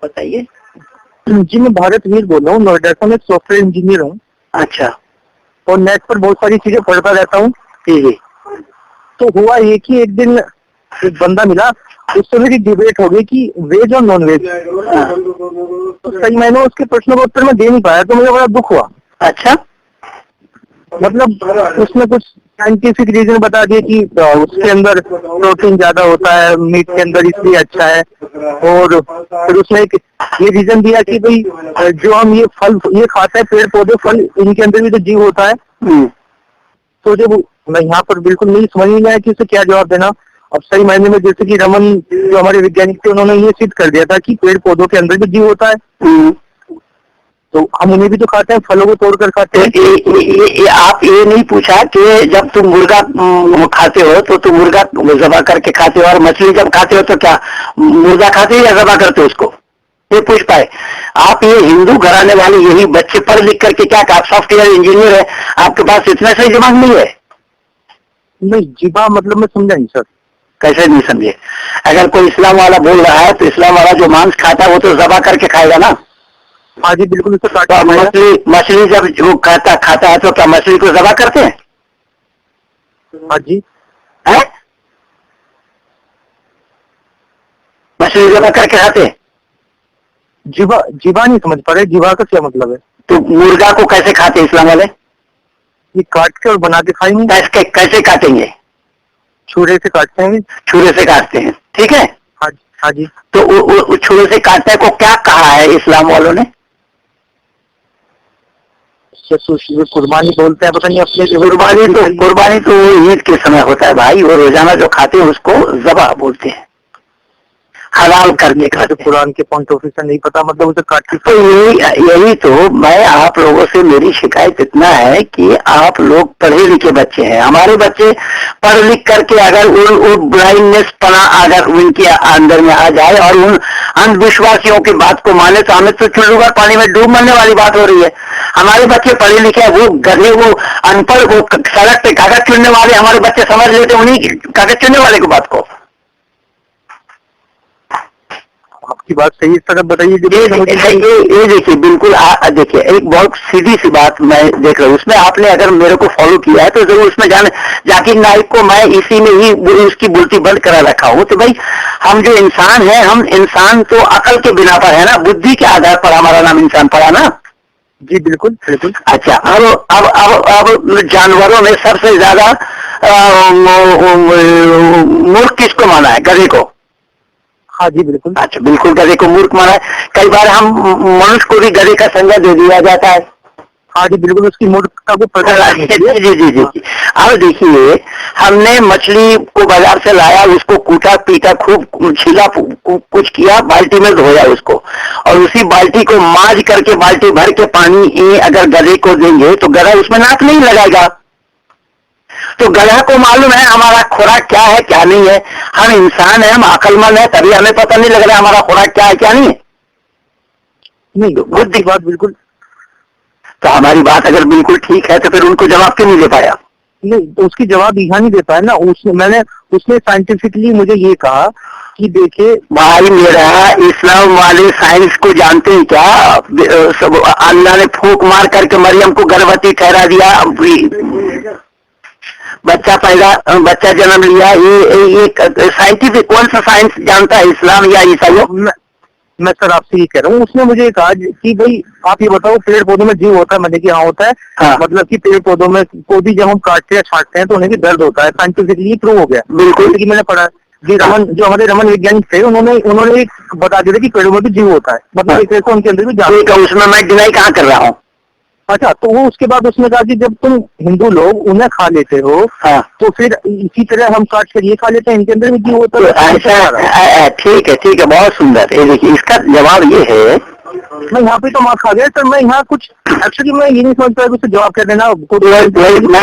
बताइए। जी मैं भारत वीर बोल रहा हूँ, नोएडा से। मैं सॉफ्टवेयर इंजीनियर हूँ। अच्छा। और नेट पर बहुत सारी चीजें पढ़ता रहता हूँ। जी जी। तो हुआ ये कि एक दिन एक बंदा मिला, उससे मेरी डिबेट हो गई कि वेज और नॉन वेज। तो सही मायने में उसके प्रश्नों का उत्तर मैं दे नहीं पाया, तो मुझे बड़ा दुख हुआ। अच्छा। मतलब उसने कुछ साइंटिफिक रीजन बता दिए कि उसके अंदर प्रोटीन ज्यादा होता है मीट के अंदर, इसलिए अच्छा है। और फिर उसने एक ये रीजन दिया कि भाई जो हम ये फल ये खाते हैं, पेड़ पौधे फल, इनके अंदर भी तो जीव होता है। तो जब मैं यहाँ पर बिल्कुल नहीं समझ नहीं आया कि उसे क्या जवाब देना। अब सही मायने में जैसे कि रमन जो हमारे वैज्ञानिक थे, उन्होंने ये सिद्ध कर दिया था कि पेड़ पौधों के अंदर भी जीव होता है। तो हम उन्हें भी तो खाते हैं, फलों को तोड़ कर खाते हैं। आप ये नहीं पूछा कि जब तुम मुर्गा खाते हो तो तुम मुर्गा ज़बा करके खाते हो, और मछली जब खाते हो तो क्या मुर्गा खाते हो या ज़बा करते हो उसको? ये पूछ पाए आप? ये हिंदू घराने वाले यही बच्चे पढ़ लिख करके क्या, आप सॉफ्टवेयर इंजीनियर है, आपके पास इतना सही दिमाग नहीं है? नहीं जीवा मतलब मैं समझा नहीं सर। कैसे नहीं समझे? अगर कोई इस्लाम वाला बोल रहा है तो इस्लाम वाला जो मांस खाता है वो तो ज़बा करके खाएगा ना। हाँ जी बिल्कुल। उसको काट तो मछली जब जो खाता है तो क्या मछली को ज़बा करते हैं? हाँ जी है? मछली ज़बा करके खाते हैं? जीवा जीवा नहीं समझ पा रहे, जीवा का क्या मतलब है? तो मुर्गा को कैसे खाते हैं इस्लाम वाले? ये काट के और बना के खाएंगे। कैसे काटेंगे? छुरे से काटते हैं। छुरे से काटते हैं, ठीक है। हाँ जी। तो वो छुरे से काटने को क्या कहा है इस्लाम वालों ने? कुर्बानी बोलते हैं, पता नहीं अपने। कुर्बानी तो ईद के समय होता है भाई, वो रोजाना जो खाते हैं उसको ज़बा बोलते हैं, हलाल करने का। तो कुरान के पॉइंट ऑफ व्यू से नहीं पता, मतलब उसे काट के। तो यही तो मैं आप लोगों से, मेरी शिकायत इतना है कि आप लोग पढ़े लिखे बच्चे हैं, हमारे बच्चे पढ़ लिख करके अगर उन ब्लाइंडनेस पना अगर उनके अंदर में आ जाए और उन अंधविश्वासियों की बात को माने तो हमें तो चुल्लू पानी में डूब मरने वाली बात हो रही है। हमारे बच्चे पढ़े लिखे, वो गधे, वो अनपढ़, वो सड़क पे कागज चुनने वाले हमारे बच्चे समझ लेते उन्हीं कागज चुनने वाले की बात को। आपकी बात सही है सर, बताइए। ये देखिए बिल्कुल देखिए एक बहुत सीधी सी बात मैं देख रहा हूँ, उसमें आपने अगर मेरे को फॉलो किया है तो जरूर उसमें जाकिर नाइक को मैं इसी में ही उसकी बुलती बंद करा रखा हूँ। तो भाई हम जो इंसान है, हम इंसान तो अकल के बिना पर है ना, बुद्धि के आधार पर हमारा नाम इंसान पड़ा ना। जी बिल्कुल बिल्कुल। अच्छा, अब जानवरों में सबसे ज्यादा मूर्ख किसको माना है? गधे को। हाँ जी बिल्कुल। अच्छा, बिल्कुल गधे को मूर्ख माना है। कई बार हम मनुष्य को भी गधे का संज्ञा दे दिया जाता है। हाँ जी बिल्कुल, उसकी मूर्खता को जी। अब देखिए, हमने मछली को बाजार से लाया, उसको कूटा पीटा, खूब छीला, कुछ किया, बाल्टी में धोया उसको, और उसी बाल्टी को माज करके बाल्टी भर के पानी अगर गधे को देंगे तो गधा उसमें नाक नहीं लगाएगा। तो गधा को मालूम है हमारा खुराक क्या है क्या नहीं है। हम इंसान है, हम अकलमंद है, तभी हमें पता नहीं लग रहा हमारा खुराक क्या है क्या नहीं है। नहीं बुद्धि बात बिल्कुल। तो हमारी बात अगर बिल्कुल ठीक है तो फिर उनको जवाब क्यों नहीं दे पाया? नहीं तो उसकी जवाब यहाँ नहीं दे पाया ना। उसने साइंटिफिकली मुझे ये कहा कि देखिए भाई मेरा, इस्लाम वाले साइंस को जानते हैं क्या? सब अल्लाह ने फूंक मार करके मरियम को गर्भवती ठहरा दिया, बच्चा जन्म लिया। ये साइंटिफिक कौन सा साइंस जानता है, इस्लाम या ईसाइयों? मैं सर आपसे ये कह रहा हूँ, उसने मुझे कहा कि भाई आप ये बताओ पेड़ पौधों में जीव होता है? मैंने कि हाँ होता है। हाँ। मतलब कि पेड़ पौधों में को भी जब हम काटते हैं छांटते हैं तो उन्हें भी दर्द होता है, साइंटिफिकली प्रूव हो गया। बिल्कुल कि मैंने पढ़ा जी, जो हमारे रमन वैज्ञानिक थे उन्होंने एक बता दिया था कि पेड़ों में भी जीव होता है, मतलब एक तरह से उनके अंदर भी जान। उसमें मैं डिनाई कहाँ कर रहा हूँ। अच्छा, तो वो उसके बाद उसने कहा कि जब तुम हिंदू लोग उन्हें खा लेते हो, हाँ, तो फिर इसी तरह हम काट कर ये खा लेते हैं, इनके अंदर भी जीव होता है। ऐसा ठीक है, बहुत सुंदर। देखिए इसका जवाब ये है, मैं यहाँ पे तो मार खा गया सर। मैं यहाँ कुछ एक्चुअली मैं ये नहीं समझ पाया कि जवाब क्या देना। मैं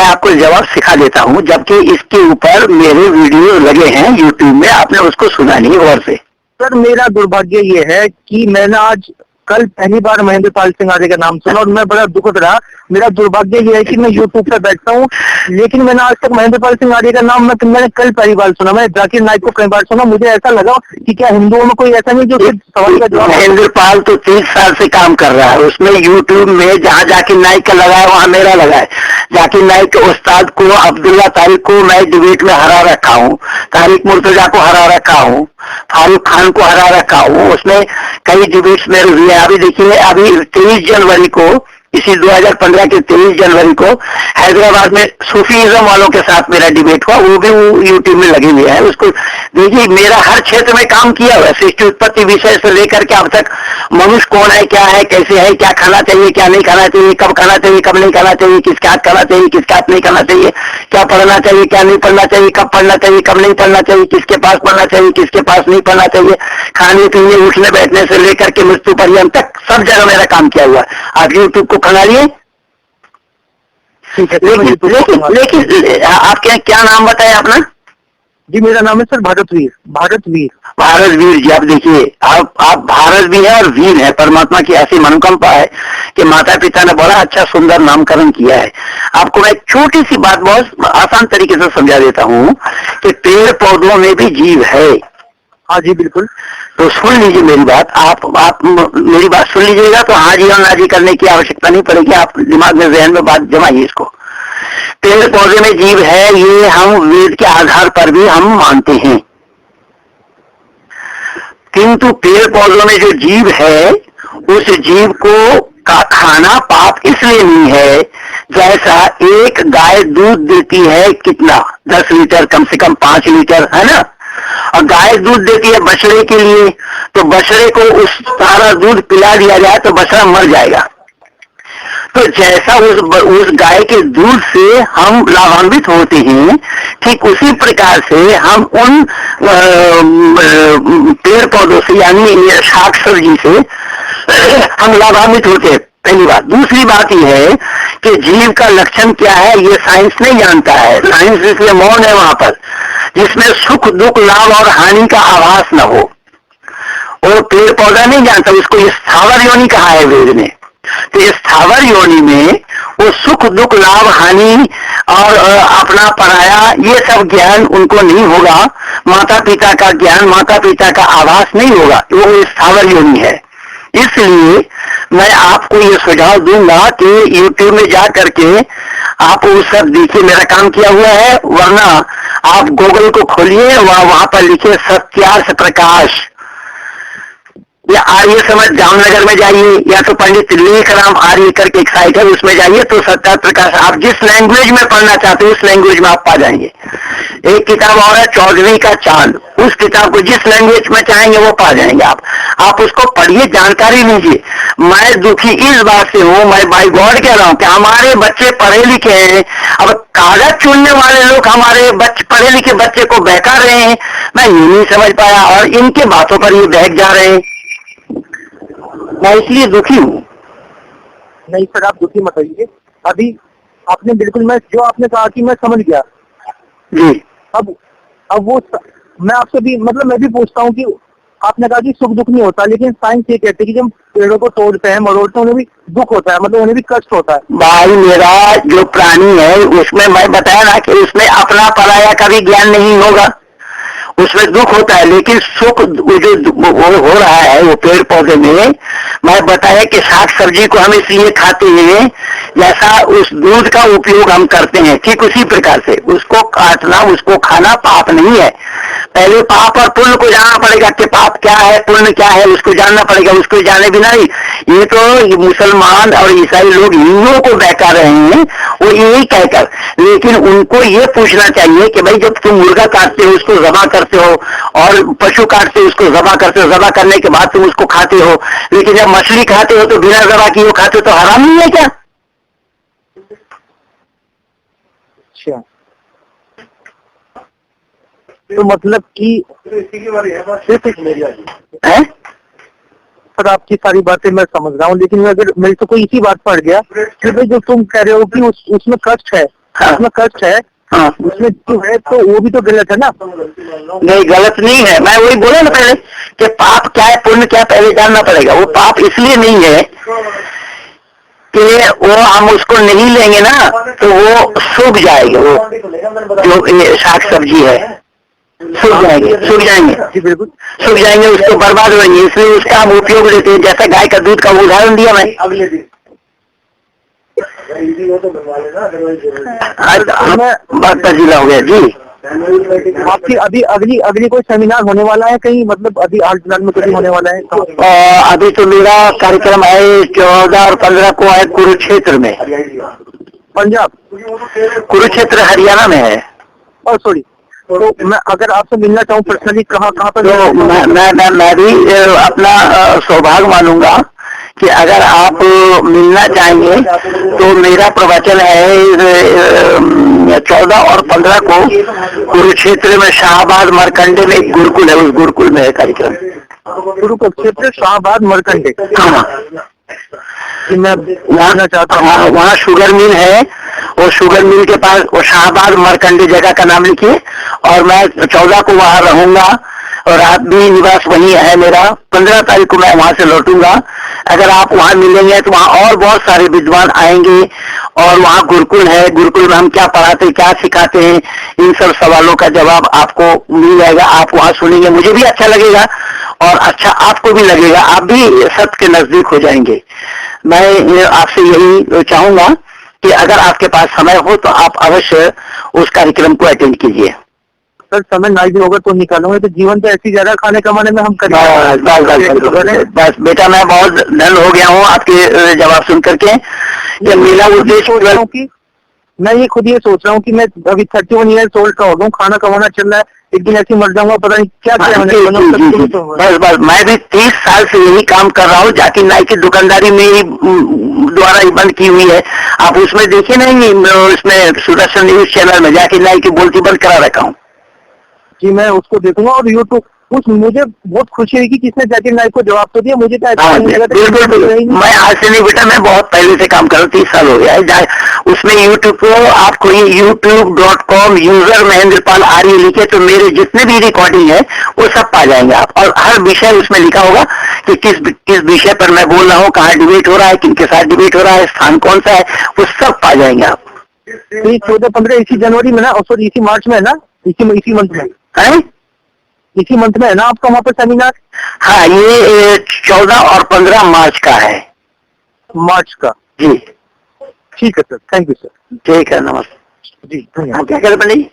आपको जवाब सिखा देता हूँ, जबकि इसके ऊपर मेरे वीडियो लगे हैं यूट्यूब में, आपने उसको सुना नहीं गौर से। सर मेरा दुर्भाग्य ये है कि मैंने आज कल पहली बार महेंद्र पाल सिंह आर्य का नाम सुना और मैं बड़ा दुखद रहा। मेरा दुर्भाग्य ये है कि मैं यूट्यूब पर बैठता हूँ, लेकिन मैंने आज तक महेंद्र पाल सिंह आर्य का नाम मैंने कल पहली बार सुना। मैंने जाकिर नाइक को कई बार सुना, मुझे ऐसा लगा कि क्या हिंदुओं में कोई ऐसा नहीं जो सिर्फ सवाल का जवाब। महेंद्र पाल तो 30 साल से काम कर रहा है उसमें, यूट्यूब में जहाँ जाकिर नाइक का लगा है वहाँ मेरा लगा है। जाकिर नाइक के उस्ताद को, अब्दुल्ला तारिक को मैं डिबेट में हरा रखा हूँ, तारिक मुर्तजा को हरा रखा हूँ, फारूक खान को हरा रखा हूँ, उसमें कई डिबेट्स में हुई है। अभी देखिए, अभी 23 जनवरी को, इसी 2015 के 23 जनवरी को हैदराबाद में सूफीइज्म वालों के साथ मेरा डिबेट हुआ, वो भी यूट्यूब में लगे हुए हैं। उसको देखिए, मेरा हर क्षेत्र में काम किया हुआ है, सृष्टि उत्पत्ति विषय से लेकर के अब तक मनुष्य कौन है, क्या है, कैसे है, क्या खाना चाहिए, क्या नहीं खाना चाहिए, कब खाना चाहिए, कब नहीं खाना चाहिए, किसके हाथ खाना चाहिए, किसके हाथ नहीं खाना चाहिए, क्या पढ़ना चाहिए, क्या नहीं पढ़ना चाहिए, कब पढ़ना चाहिए, कब नहीं पढ़ना चाहिए, किसके पास पढ़ना चाहिए, किसके पास नहीं पढ़ना चाहिए, खाने पीने उठने बैठने से लेकर के मृत्यु पर्यंत तक सब जगह मेरा काम किया हुआ है। आप यूट्यूब को खंगा लिए। लेकिन आपके क्या नाम बताया अपना? जी मेरा नाम है सर भारतवीर। भारतवीर जी, आप देखिए, आप भारत भी है और वीर है। परमात्मा की ऐसी मनोकंपा है कि माता पिता ने बड़ा अच्छा सुंदर नामकरण किया है। आपको मैं एक छोटी सी बात बहुत आसान तरीके से समझा देता हूँ कि पेड़ पौधों में भी जीव है। हाँ जी बिल्कुल। तो सुन लीजिए मेरी बात, आप मेरी बात सुन लीजिएगा तो हाँ जी और ना जी करने की आवश्यकता नहीं पड़ेगी, आप दिमाग में जहन में बात जमाइए इसको। पेड़ पौधे में जीव है, ये हम वेद के आधार पर भी हम मानते हैं, किंतु पेड़ पौधों में जो जीव है उस जीव को का खाना पाप इसलिए नहीं है, जैसा एक गाय दूध देती है कितना, 10 लीटर, कम से कम 5 लीटर, है ना, और गाय दूध देती है बछड़े के लिए, तो बछड़े को उस सारा दूध पिला दिया जाए तो बछड़ा मर जाएगा। तो जैसा उस गाय के दूध से हम लाभान्वित होते हैं, ठीक उसी प्रकार से हम उन पेड़ पौधों से यानी शाक सब्जी से हम लाभान्वित होते हैं, पहली बात। दूसरी बात यह है कि जीव का लक्षण क्या है ये साइंस नहीं जानता है, साइंस इसलिए मौन है वहां पर, जिसमें सुख दुख लाभ और हानि का आभास न हो। और पेड़ पौधा नहीं जानता, उसको ये स्थावर योनि कहा है वेद ने। तो इस स्थावर योनि में वो सुख दुख लाभ हानि और अपना पराया ये सब ज्ञान उनको नहीं होगा, माता पिता का ज्ञान, माता पिता का आभास नहीं होगा, वो स्थावर योनि है। इसलिए मैं आपको ये सुझाव दूंगा कि यूट्यूब में जा करके आप वो सब देखिए, मेरा काम किया हुआ है, वरना आप गूगल को खोलिए, वहां पर लिखिए सत्यार्थ प्रकाश या आर्य समाज जामनगर में जाइए, या तो पंडित लेखराम आर्य करके एक साइट है उसमें जाइए, तो सत्यार्थ प्रकाश आप जिस लैंग्वेज में पढ़ना चाहते हो उस लैंग्वेज में आप पा जाएंगे। एक किताब और है चौधरी का चांद, उस किताब को जिस लैंग्वेज में चाहेंगे वो पा जाएंगे आप उसको पढ़िए, जानकारी लीजिए। मैं दुखी इस बात से हूं, मैं बाई गॉड कह रहा हूं कि हमारे बच्चे पढ़े लिखे हैं, अब कागज चुनने वाले लोग हमारे पढ़े लिखे बच्चे को बहका रहे हैं, मैं ये नहीं समझ पाया, और इनके बातों पर ये बहक जा रहे हैं, मैं इसलिए दुखी हूँ। नहीं सर आप दुखी मत होइए, अभी आपने बिल्कुल, मैं जो आपने कहा कि मैं समझ गया जी। अब वो मैं आपसे भी मतलब मैं भी पूछता हूँ कि आपने कहा कि सुख दुख नहीं होता, लेकिन साइंस ये कहती है कि जब पेड़ों को तोड़ते हैं मरोड़ते हैं उन्हें भी दुख होता है, मतलब उन्हें भी कष्ट होता है। भाई मेरा जो प्राणी है उसमें मैं बताया ना कि उसमें अपना पराया का भी ज्ञान नहीं होगा, उसमें दुख होता है, लेकिन सुख जो वो हो रहा है वो पेड़ पौधे में, मैं बताया कि साग सब्जी को हम इसलिए खाते हैं जैसा उस दूध का उपयोग हम करते हैं, ठीक उसी प्रकार से उसको काटना, उसको खाना पाप नहीं है। पहले पाप और पुण्य को जानना पड़ेगा कि पाप क्या है, पुण्य क्या है, उसको जानना पड़ेगा। उसको जाने बिना ही ये तो मुसलमान और ईसाई लोग हिंदुओं को बहका रहे हैं, वो यही कहकर, लेकिन उनको ये पूछना चाहिए कि भाई जब तुम मुर्गा काटते हो उसको जबा करते हो, और पशु काटते हो उसको जबा करते हो, जबा करने के बाद तुम उसको खाते हो, लेकिन जब मछली खाते हो तो बिना जबा किए खाते हो, तो हराम नहीं है क्या? अच्छा, तो मतलब कि सर आपकी सारी बातें मैं समझ रहा हूँ, लेकिन अगर मेरे तो कोई इसी बात पड़ गया कि भाई जो तुम कह रहे हो कि उसमें कष्ट है, हाँ। उसमें कष्ट है, हाँ उसमें जो है तो वो भी तो गलत है ना। नहीं, गलत नहीं है। मैं वही बोला ना पहले कि पाप क्या है पुण्य क्या, पहले जानना पड़ेगा। वो पाप इसलिए नहीं है कि वो हम उसको नहीं लेंगे ना तो वो सूख जाएंगे, वो जो ये साग सब्जी है सूख जाएंगे, सूख जाएंगे, जी बिल्कुल। सूख जाएंगे, उसको बर्बाद होंगे, इसलिए उसका हम उपयोग लेते हैं। जैसे गाय का दूध का उदाहरण दिया मैं। अगले दिन बात जिला हो गया जी। आपकी अभी अगली अगली कोई सेमिनार होने वाला है कहीं, मतलब अभी हाल फिलहाल में कभी होने वाला है? अभी तो मेरा कार्यक्रम है 14 और 15 को है कुरुक्षेत्र में। पंजाब? कुरुक्षेत्र हरियाणा में है। सॉरी, तो मैं अगर आपसे मिलना चाहूँ पर्सनली कहाँ पर? तो मैं भी अपना सौभाग्य मानूंगा कि अगर आप मिलना चाहेंगे तो मेरा प्रवचन है 14 और 15 को कुरुक्षेत्र में शाहबाद मरकंडे में एक गुरुकुल है, उस गुरुकुल में है कार्यक्रम। कुरुक्षेत्र शाहबाद मरकंडे? हाँ, कि मैं जानना चाहता हूँ। वहाँ शुगर मिल है, वो शुगर मिल के पास वो शाहबाद मरकंडे जगह का नाम लिखिए। और मैं 14 को वहाँ रहूंगा और रात भी निवास वहीं है मेरा। 15 तारीख को मैं वहाँ से लौटूंगा। अगर आप वहाँ मिलेंगे तो वहाँ और बहुत सारे विद्वान आएंगे और वहाँ गुरुकुल है। गुरुकुल में हम क्या पढ़ाते क्या सिखाते हैं, इन सब सवालों का जवाब आपको मिल जाएगा। आप वहाँ सुनेंगे, मुझे भी अच्छा लगेगा और अच्छा आपको भी लगेगा, आप भी सत्य के नजदीक हो जाएंगे। मैं आपसे यही चाहूंगा कि अगर आपके पास समय हो तो आप अवश्य उस कार्यक्रम को अटेंड कीजिए। सर समय नहीं होगा तो निकालूंगा, तो जीवन तो ऐसी ज्यादा खाने कमाने में हम करेंगे। बस बेटा, मैं बहुत धन हो गया हूँ आपके जवाब सुन करके। ये मेरा उद्देश्य कि मैं ये खुद ये सोच रहा हूँ कि मैं अभी 31 ईयर्स ओल्ड का हो गया हूँ, खाना कमाना चल रहा है, एक दिन ऐसे मर जाऊंगा, पता नहीं क्या बस मैं भी 30 साल से यही काम कर रहा हूँ। जाकिर नाइक की दुकानदारी में ही द्वारा ही बंद की हुई है। आप उसमें देखिए नहीं, उसमें सुदर्शन न्यूज चैनल में जाकिर नाइक की बोलती बंद करा रखा हूँ जी। मैं उसको देखूंगा और यूट्यूब मुझे बहुत खुशी हुई कि किसने जाकिर नाइक को जवाब तो दिया। मुझे बिल्कुल, मैं आज से नहीं बेटा, मैं बहुत पहले से काम कर रहा हूँ, 30 साल हो गया है। उसमें यूट्यूब को आपको youtube.com यूजर महेंद्र पाल आर्य लिखे तो मेरे जितने भी रिकॉर्डिंग है वो सब पा जाएंगे आप। और हर विषय उसमें लिखा होगा कि किस विषय पर मैं बोल रहा हूँ, कहाँ डिबेट हो रहा है, किनके साथ डिबेट हो रहा है, स्थान कौन सा है, वो सब पा जाएंगे आप। 14-15 इसी जनवरी में ना, और सॉरी इसी मार्च में है ना, इसी मंथ में है, इसी मंथ में है ना आपका वहाँ पर सेमिनार? हाँ, ये 14 और 15 मार्च का है। मार्च का जी ठीक है सर, थैंक यू सर। ठीक है, नमस्ते जी धन्यवाद। क्या करें पंडित जी?